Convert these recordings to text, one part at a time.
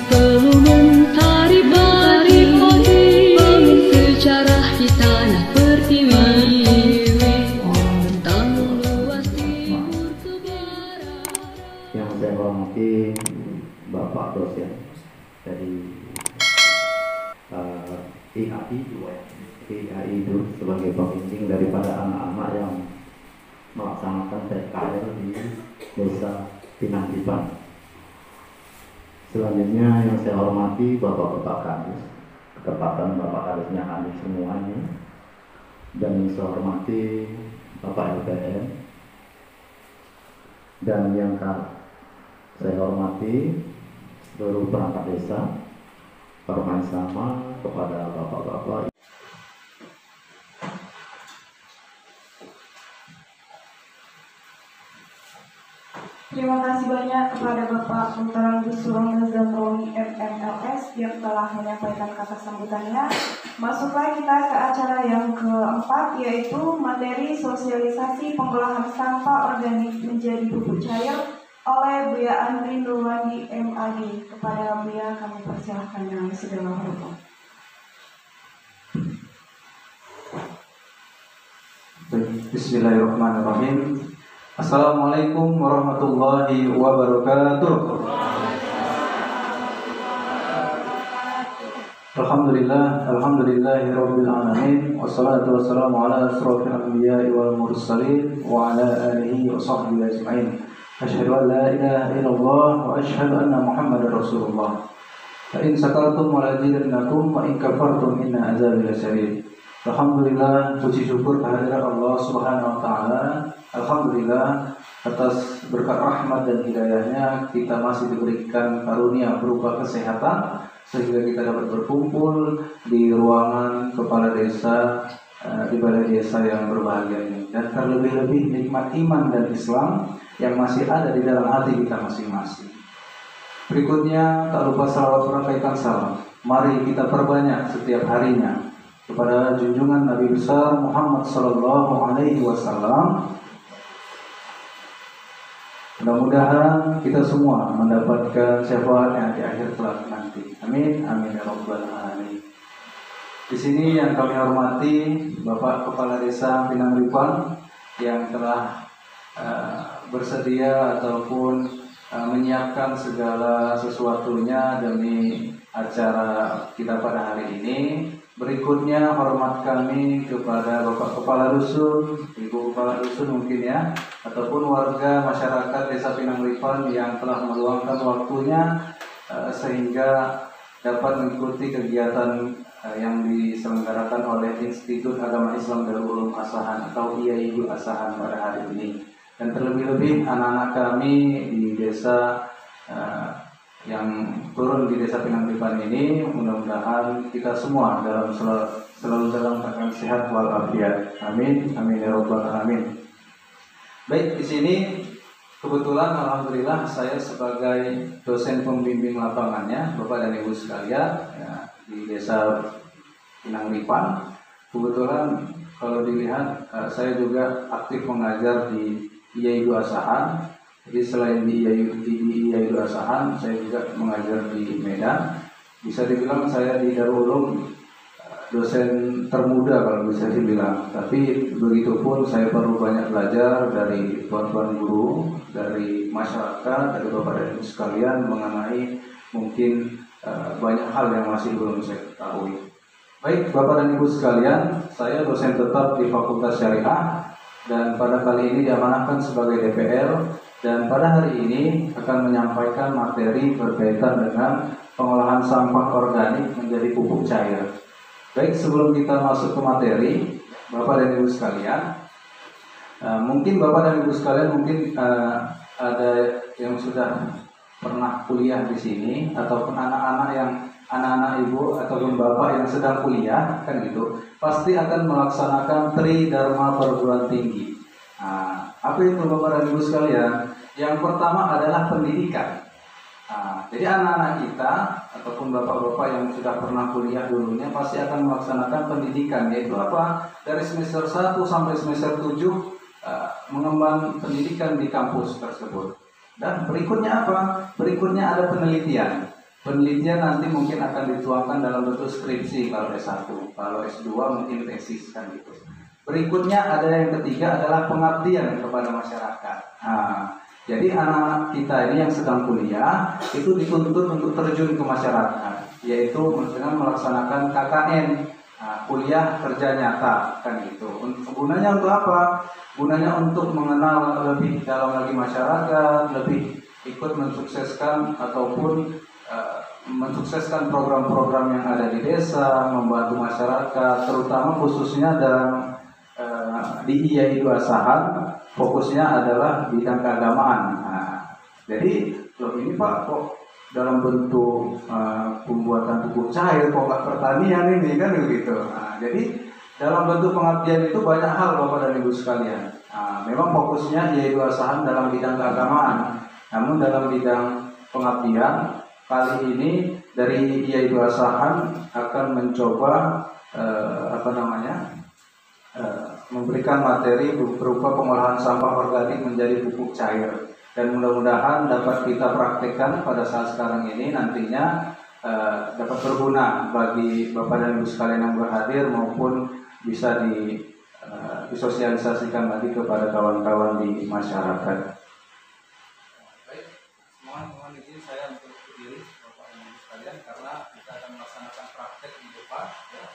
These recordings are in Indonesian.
perlu mentari pagi, bangun sejarah di tanah pertiwi, bentang luas timur ke barat. Yang saya hormati Bapak dosen dari IAI itu sebagai pembimbing daripada anak-anak yang melaksanakan PKL di Desa Pinangripan. Selanjutnya yang saya hormati Bapak-Bapak Kadis, ketepatan Bapak Kadisnya hadir semuanya, dan yang saya hormati Bapak LPM, dan yang saya hormati seluruh perangkat desa. Hormat sama kepada Bapak-Bapak. Terima kasih banyak kepada Bapak Putra Busurong Nazaroni MMLS yang telah menyampaikan kata sambutannya. Masuklah kita ke acara yang keempat, yaitu materi sosialisasi pengolahan sampah organik menjadi pupuk cair oleh Buya Andri Nurwandi MAD. Kepada Buya kami persilahkan dengan segala hormat. Bismillahirrahmanirrahim. Assalamualaikum warahmatullahi wabarakatuh. Alhamdulillahirabbil alamin, wassalatu wassalamu ala asrofil anbiya'i wal mursalin wa ala alihi wa sahbihi ajma'in. Asyhadu an la ilaha illallah wa asyhadu anna Muhammadar Rasulullah. Fa in sakartum wa lazidannakum wa in kafartum inna azabi lasyadid. Alhamdulillah, puji syukur kehadirat Allah Subhanahu wa taala. Alhamdulillah atas berkat rahmat dan hidayahnya kita masih diberikan karunia berupa kesehatan sehingga kita dapat berkumpul di ruangan kepala desa di balai desa yang berbahagia ini, dan terlebih-lebih nikmat iman dan Islam yang masih ada di dalam hati kita masing-masing. Berikutnya tak lupa salawat merakaikan salam. Mari kita perbanyak setiap harinya kepada junjungan Nabi besar Muhammad sallallahu alaihi wasallam. Mudah-mudahan kita semua mendapatkan syafaatnya di akhir kelak nanti. Amin, amin ya rabbal alamin. Di sini yang kami hormati Bapak Kepala Desa Pinangripan yang telah bersedia ataupun menyiapkan segala sesuatunya demi acara kita pada hari ini. Berikutnya hormat kami kepada Bapak Kepala Dusun, Ibu Kepala Dusun mungkin ya, ataupun warga masyarakat Desa Pinangripan yang telah meluangkan waktunya sehingga dapat mengikuti kegiatan yang diselenggarakan oleh Institut Agama Islam Darul Ulum Asahan atau IAI Asahan pada hari ini. Dan terlebih-lebih anak-anak kami di desa yang turun di Desa Pinangripan ini, mudah-mudahan kita semua selalu dalam keadaan sehat walafiat. Amin, amin ya rabbal alamin. Baik, di sini kebetulan alhamdulillah saya sebagai dosen pembimbing lapangannya, Bapak dan Ibu sekalian ya, di Desa Pinangripan. Kebetulan kalau dilihat saya juga aktif mengajar di IAI Asahan. Jadi selain di IAI Asahan, saya juga mengajar di Medan. Bisa dibilang saya di Darul Ulum dosen termuda kalau bisa dibilang. Tapi begitupun saya perlu banyak belajar dari tuan-tuan guru, dari masyarakat, dari Bapak dan Ibu sekalian mengenai mungkin banyak hal yang masih belum saya ketahui. Baik Bapak dan Ibu sekalian, saya dosen tetap di Fakultas Syariah dan pada kali ini diamanahkan sebagai DPR. Dan pada hari ini akan menyampaikan materi berkaitan dengan pengolahan sampah organik menjadi pupuk cair. Baik, sebelum kita masuk ke materi, Bapak dan Ibu sekalian, mungkin Bapak dan Ibu sekalian ada yang sudah pernah kuliah di sini, ataupun anak-anak Ibu ataupun Bapak yang sedang kuliah, kan gitu, pasti akan melaksanakan Tridharma perguruan tinggi. Apa itu Bapak dan Ibu sekalian? Yang pertama adalah pendidikan. Jadi anak-anak kita ataupun bapak-bapak yang sudah pernah kuliah dulunya pasti akan melaksanakan pendidikan, yaitu apa? Dari semester 1 sampai semester 7 mengemban pendidikan di kampus tersebut. Dan berikutnya apa? Berikutnya ada penelitian. Penelitian nanti mungkin akan dituangkan dalam bentuk skripsi kalau S1, kalau S2 mungkin tesis kan gitu. Berikutnya ada yang ketiga adalah pengabdian kepada masyarakat. Nah, jadi anak-anak kita ini yang sedang kuliah itu dituntut untuk terjun ke masyarakat, yaitu dengan melaksanakan KKN, kuliah kerja nyata kan gitu. Gunanya untuk apa? Gunanya untuk mengenal lebih dalam lagi masyarakat, lebih ikut mensukseskan ataupun mensukseskan program-program yang ada di desa, membantu masyarakat, terutama khususnya dalam di IAIN Asahan, fokusnya adalah bidang keagamaan. Jadi loh ini Pak kok dalam bentuk pembuatan pupuk cair, kok nggak pertanian ini kan begitu. Jadi dalam bentuk pengabdian itu banyak hal Bapak dan Ibu sekalian. Memang fokusnya IAIN Asahan dalam bidang keagamaan, namun dalam bidang pengabdian kali ini dari IAIN Asahan akan mencoba memberikan materi berupa pengolahan sampah organik menjadi pupuk cair, dan mudah-mudahan dapat kita praktekkan pada saat sekarang ini nantinya dapat berguna bagi Bapak dan Ibu sekalian yang berhadir maupun bisa disosialisasikan lagi kepada kawan-kawan di masyarakat. Baik, mohon izin saya untuk berdiri Bapak dan Ibu sekalian karena kita akan melaksanakan praktek di depan ya.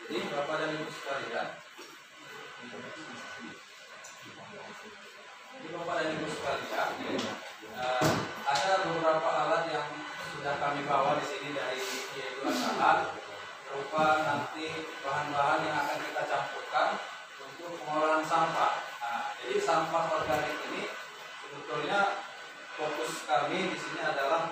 Jadi Bapak dan Ibu sekalian, ada beberapa alat yang sudah kami bawa di sini dari IAIN Asahan, berupa nanti bahan-bahan yang akan kita campurkan untuk pengolahan sampah. Jadi sampah organik ini sebetulnya fokus kami di sini adalah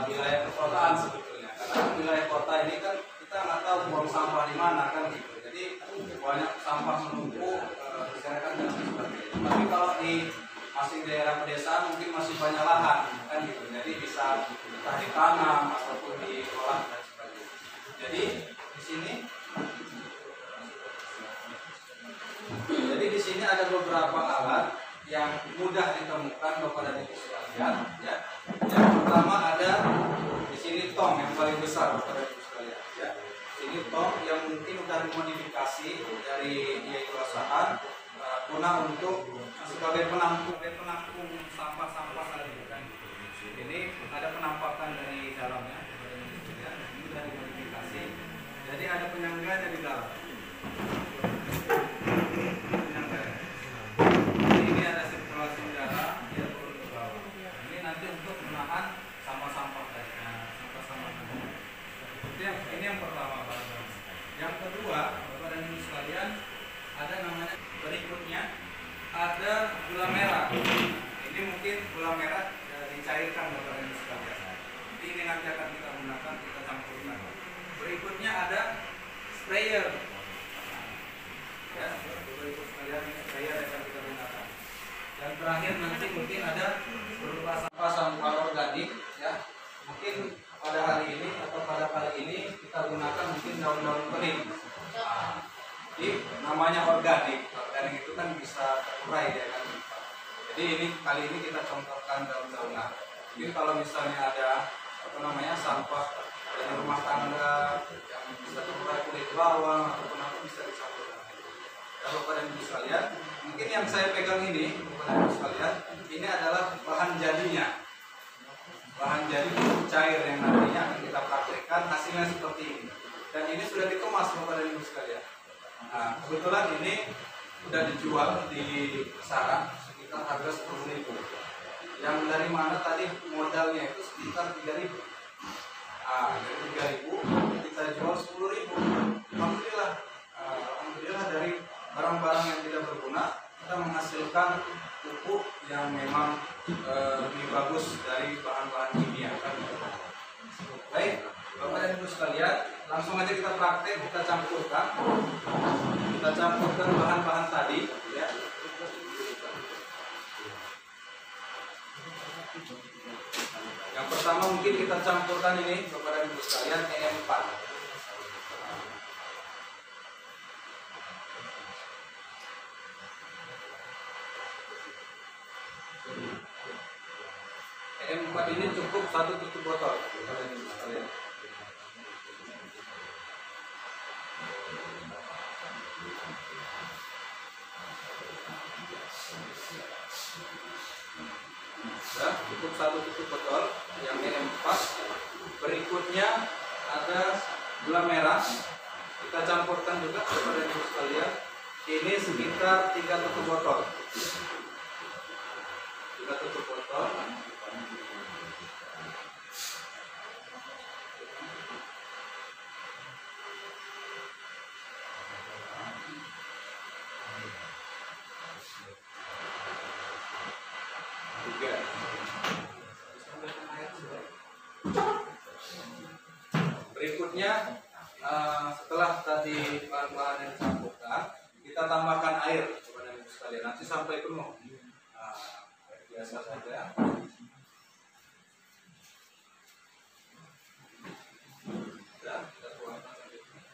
wilayah perkotaan sebetulnya, karena wilayah kota ini kan kita nggak tahu buang sampah di mana kan gitu. Jadi banyak sampah menumpuk berserakan dan sebagainya. Tapi kalau di masih daerah pedesaan mungkin masih banyak lahan kan gitu. Jadi bisa entah ditanam ataupun diolah dan sebagainya. Jadi di sini ada beberapa alat yang mudah ditemukan Bapak dan Ibu sekalian ya. Yang pertama ada di sini tong yang paling besar Bapak dan Ibu sekalian ya. Ini tong yang mungkin sudah dimodifikasi dari IAIN Asahan guna untuk sebagai penampung sampah-sampah tadi kan. Ini ada penampakan dari dalamnya Bapak dan Ibu sekalian. Ini sudah dimodifikasi. Jadi ada penyangganya di dalam. Ini ada sirkulasi udara dia turun ke bawah. Ini nanti untuk menahan sampah-sampah tadi. Ini yang pertama Bapak. Yang kedua Bapak dan Ibu sekalian, ada namanya berikutnya ada gula merah. Ini mungkin gula merah dicairkan Bapak dan Ibu sekalian. Jadi ini nanti akan kita gunakan, kita campurkan. Berikutnya ada sprayer. Ya, Bapak Ibu sekalian, sprayer yang akan kita gunakan. Dan terakhir nanti mungkin ada berupa sampah organik ya. Mungkin pada hari ini atau pada kali ini kita gunakan mungkin daun-daun kering. Jadi namanya organik itu kan bisa terurai ya kan. Jadi ini kali ini kita contohkan daun-daunan. Jadi kalau misalnya ada sampah dari rumah tangga yang bisa terurai kulit bawang ataupun apa bisa dicampurkan. Ya Bapak dan Ibu sekalian, mungkin yang saya pegang ini Bapak dan Ibu sekalian, ini adalah bahan jadinya. Bahan jadi pupuk cair yang nantinya akan kita praktekkan, hasilnya seperti ini. Dan ini sudah dikemas Bapak dan Ibu sekalian. Nah, kebetulan ini sudah dijual di pasaran sekitar harga 10.000. Yang dari mana tadi modalnya itu sekitar 3.000. Dari 3.000 kita jual 10.000. Alhamdulillah dari barang-barang yang tidak berguna kita menghasilkan pupuk yang memang lebih bagus dari bahan-bahan kimia kan. Baik, Bapak dan Ibu sekalian, langsung aja kita praktek, kita campurkan bahan-bahan tadi ya. Yang pertama mungkin kita campurkan ini Bapak dan Ibu sekalian EM4. tempat ini cukup 1 tutup botol. Bapak dan Ibu sekalian. Sudah cukup 1 tutup botol. Yang ini 4. Berikutnya ada gula merah. Kita campurkan juga kepada ibu sekalian. Ini sekitar 3 tutup botol. 3 tutup botol. Berikutnya setelah tadi bahan-bahan yang dicampurkan, kita tambahkan air kepada ibu sekalian nanti sampai penuh. Biasa saja. Sudah, kita tuangkan sampai penuh.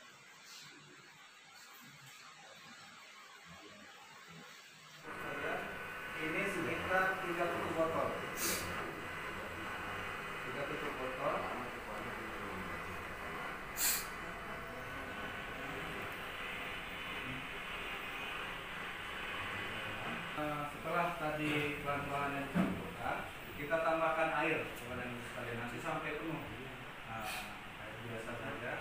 Ini sekitar 3 tutup botol. 3 tutup botol. Setelah tadi bahan-bahan yang dicampurkan, kita tambahkan air kepada ibu sekalian nanti sampai penuh. Air biasa saja.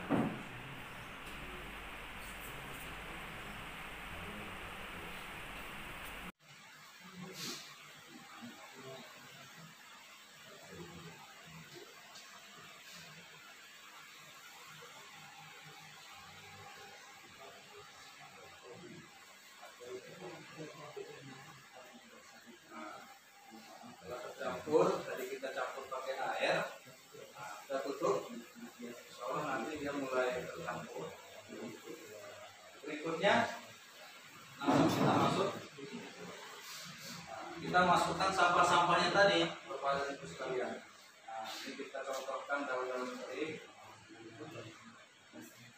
Setelah tercampur, tadi kita campur pakai air, kita tutup. Soalnya nanti dia mulai tercampur. Berikutnya langsung kita masuk. Kita masukkan sampah-sampahnya tadi, Bapak dan Ibu sekalian. Ini kita cocokkan daun-daun kering.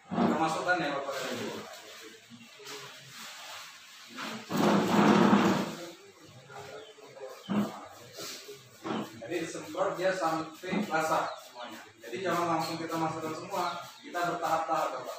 Kita masukkan ya Bapak dan Ibu. Jadi disemprot dia sampai basah semuanya. Jadi jangan langsung kita masukkan semua, kita bertahap-tahap Bapak.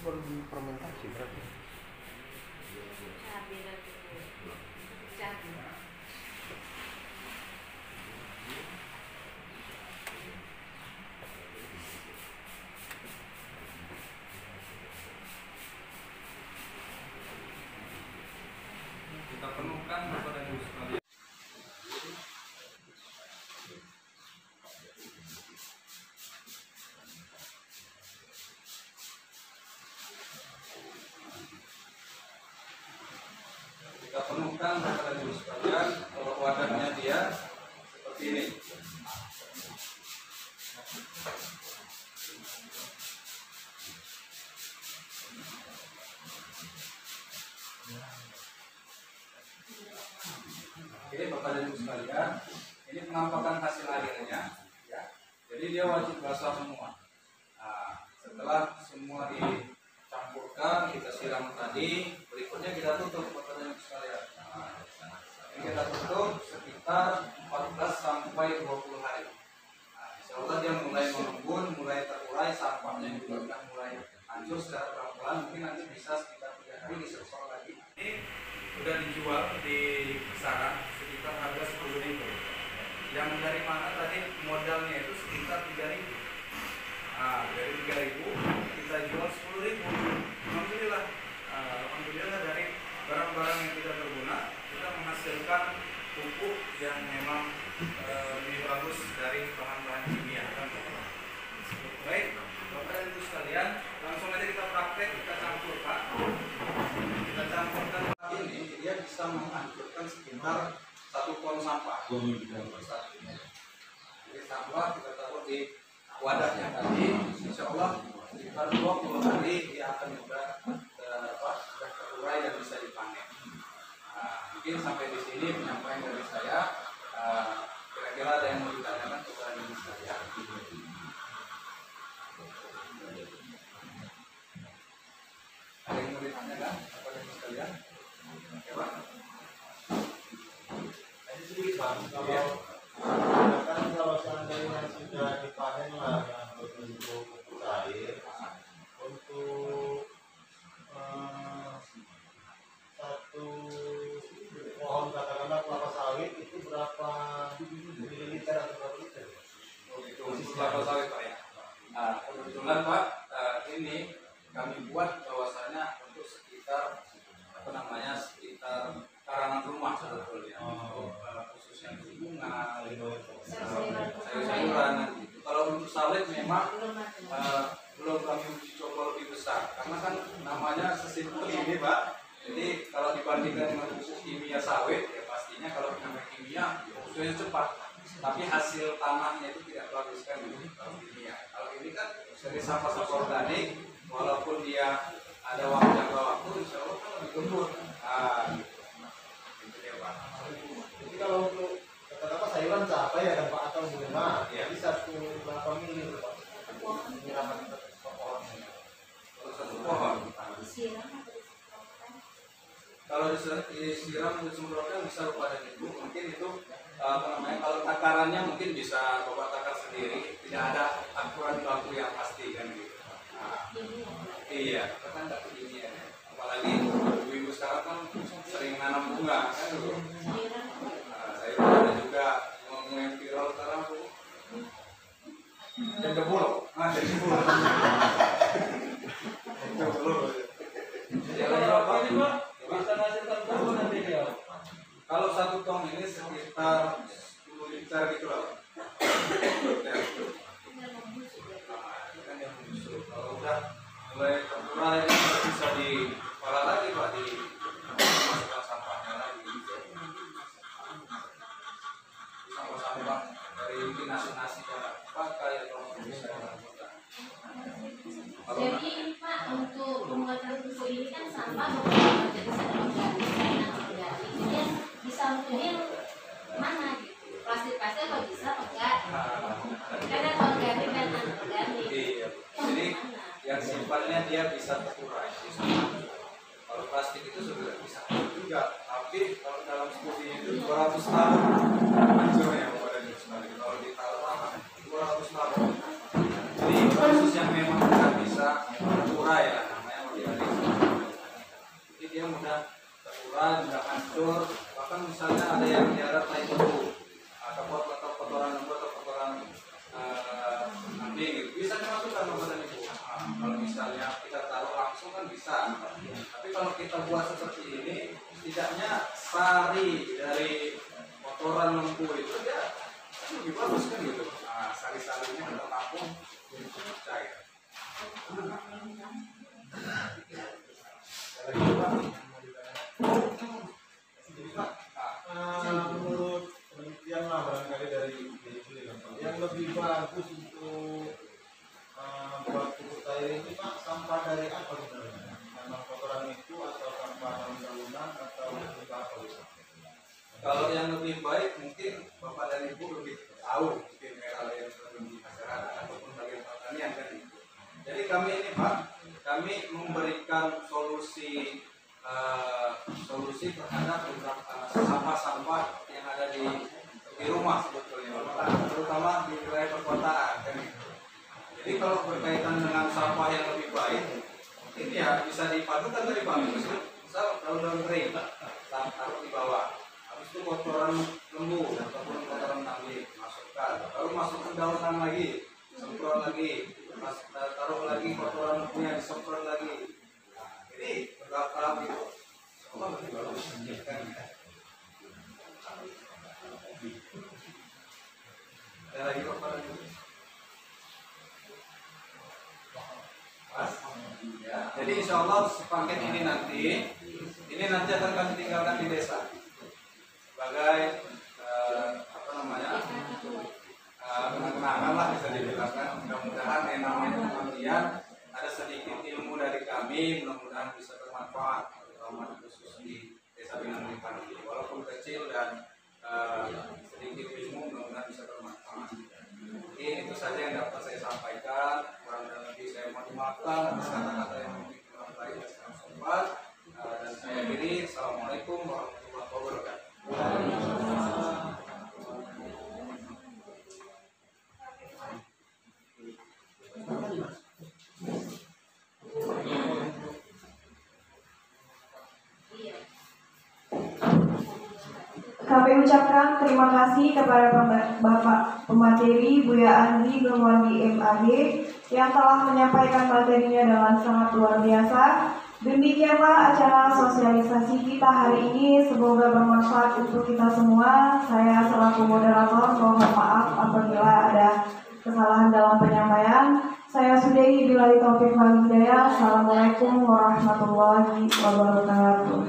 Baru fermentasi berarti. Kita penuhkan kepada ibu sekalian. Kita penuhkan kepada ibu sekalian. Kalau wadahnya dia seperti ini. Ini Bapak dan Ibu sekalian, ini penampakan hasil akhirnya, ya. Jadi dia wajib basah semua. Setelah semua dicampurkan, kita siram tadi, berikutnya kita tutup Bapak dan Ibu sekalian. Ini kita tutup sekitar 14 sampai 20 hari. Insya Allah dia mulai mengembun, mulai terurai, sampahnya juga akan mulai hancur secara pelan-pelan. Mungkin nanti bisa sekitar 3 hari disersor lagi. Ini sudah dijual di pasaran sekitar harga 10.000. Yang dari mana tadi modalnya itu sekitar 3.000. Dari 3.000 kita jual 10.000. Alhamdulillah, alhamdulillah dari barang-barang yang tidak berguna kita menghasilkan pupuk yang memang lebih bagus dari bahan-bahan kimia. Baik, Bapak dan Ibu sekalian, langsung aja kita praktek, kita campurkan. Kita campurkan ini, dia bisa menghancurkan sekitar 1 ton sampah. Jadi sampah kita taruh di wadahnya tadi, insya Allah sekitar 20 hari dia akan sudah terurai dan bisa dipanen. Mungkin sampai di sini penyampaian dari saya. Kira-kira ada yang mau ditanyakan kepada diri saya? Ada yang mau ditanyakan kepada diri sekalian? Oke, Pak. Ini sedikit Bang, kalau seandainya sudah dipanen lah yang berbentuk cair, untuk satu pohon katakanlah kelapa sawit itu berapa mililiter atau berapa liter? Itu kelapa sawit Pak ya. Kebetulan Pak, ini kami buat bahwasanya untuk sekitar sekitar karangan rumah sebetulnya. Untuk khususnya bunga, sayur-sayuran gitu. Kalau untuk sawit memang belum kami uji coba lebih besar, karena kan namanya sesimpel ini Pak. Jadi kalau dibandingkan dengan pupuk kimia sawit, ya pastinya kalau namanya kimia prosesnya cepat, tapi hasil tanahnya itu tidak bagus kan kalau kimia. Kalau ini kan dari sampah-sampah organik, walaupun dia ada waktu, insya Allah kan lebih gembur. Gitu ya Pak. Jadi kalau untuk katakanlah sayuran cabai ya Pak atau bunga, Ya. jadi satu berapa mili itu Pak? Penyiraman ke pohon. Kalau satu pohon, kalau disiram disemprotkan bisa kepada ibu, mungkin itu kalau takarannya mungkin bisa bapak takar sendiri, tidak ada aturan baku yang pasti kan gitu. Iya, itu kan tak begini ya. Apalagi ibu-ibu sekarang kan sering nanam bunga kan dulu. Saya ada juga yang viral sekarang Bu. Jadi bulu. Kalau satu tong ini sekitar 10 liter gitu loh. Kalau udah mulai terurai bisa diolah lagi Pak, dimasukkan sampahnya lagi. Sampah-sampah dari nasi-nasi yang pakai atau bisa dilakukan. Jadi Pak, untuk pembuatan susu ini kan sampah beberapa jenis ada organik, organik. Jadi bisa untuknya mana gitu? Plastik-plastik kalau bisa enggak? Karena organik dan anorganik. Iya. Jadi yang simpannya dia bisa terurai. Kalau plastik itu sudah bisa juga, tapi kalau dalam studi itu 200 tahun hancurnya pada sekali. Kalau ditaruh lama 200 tahun. Jadi khusus yang memang tidak bisa terurai ya, namanya organik. Jadi dia mudah terurai, mudah hancur. Bahkan misalnya ada yang diharap naik bulu, atau kotoran lembu atau kotoran kambing, gitu. Bisa dimasukkan ke badan ibu. Kalau misalnya kita taruh langsung kan bisa. Tapi kalau kita buat seperti ini, setidaknya sari dari kotoran lembu itu dia lebih bagus kan gitu. Sari-sarinya kita tampung cukup cair. Menurut penelitian lah barangkali dari yang lebih bagus untuk buat pupuk cair ini Pak, sampah dari apa sebenarnya? Memang kotoran itu atau sampah daun-daunan atau apa gitu? Kalau yang lebih baik mungkin Bapak dan Ibu lebih tahu mungkin kalau yang di masyarakat ataupun bagian pertanian kan itu. Jadi kami ini Pak, kami memberikan solusi terhadap sampah-sampah yang ada di rumah sebetulnya, terutama di wilayah perkotaan kan. Jadi kalau berkaitan dengan sampah yang lebih baik, mungkin ya bisa dipadukan dari Pak. Misal daun-daun kering, taruh di bawah. Habis itu kotoran lembu ataupun kotoran kambing masukkan, lalu masukkan daunan lagi, semprot lagi, taruh lagi kotoran lembunya disemprot lagi. Jadi bertahap itu, Allah lebih bagus. Ada lagi kotoran itu. Ya, jadi insya Allah paket ini nanti akan kami tinggalkan di desa sebagai kecil dan sedikit ilmu mudah-mudahan bisa bermanfaat. Oke, itu saja yang dapat saya sampaikan. Kurang dan lebih saya mohon dimaafkan atas kata-kata yang mungkin kurang baik dan kurang sopan. Dan saya akhiri. Assalamualaikum warahmatullahi wabarakatuh. Kami ucapkan terima kasih kepada Bapak Pemateri Buya Andi Nurwandi MAG yang telah menyampaikan materinya dengan sangat luar biasa. Demikianlah acara sosialisasi kita hari ini. Semoga bermanfaat untuk kita semua. Saya selaku moderator mohon maaf apabila ada kesalahan dalam penyampaian. Saya sudahi billahi taufiq wal hidayah. Assalamualaikum warahmatullahi wabarakatuh.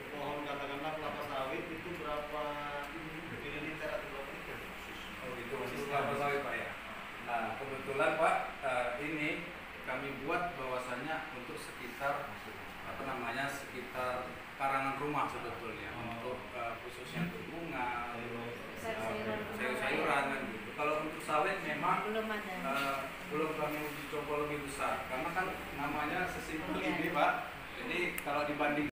Pohon katakanlah kelapa sawit itu berapa mililiter atau berapa liter? Oh itu masih kelapa sawit Pak ya. Nah kebetulan Pak ini kami buat bahwasannya untuk sekitar sekitar karangan rumah sebetulnya untuk khususnya untuk bunga, sayur-sayuran kan gitu. Kalau untuk sawit memang belum kami uji coba lebih besar karena kan namanya sesimpel ini Pak. Jadi kalau dibanding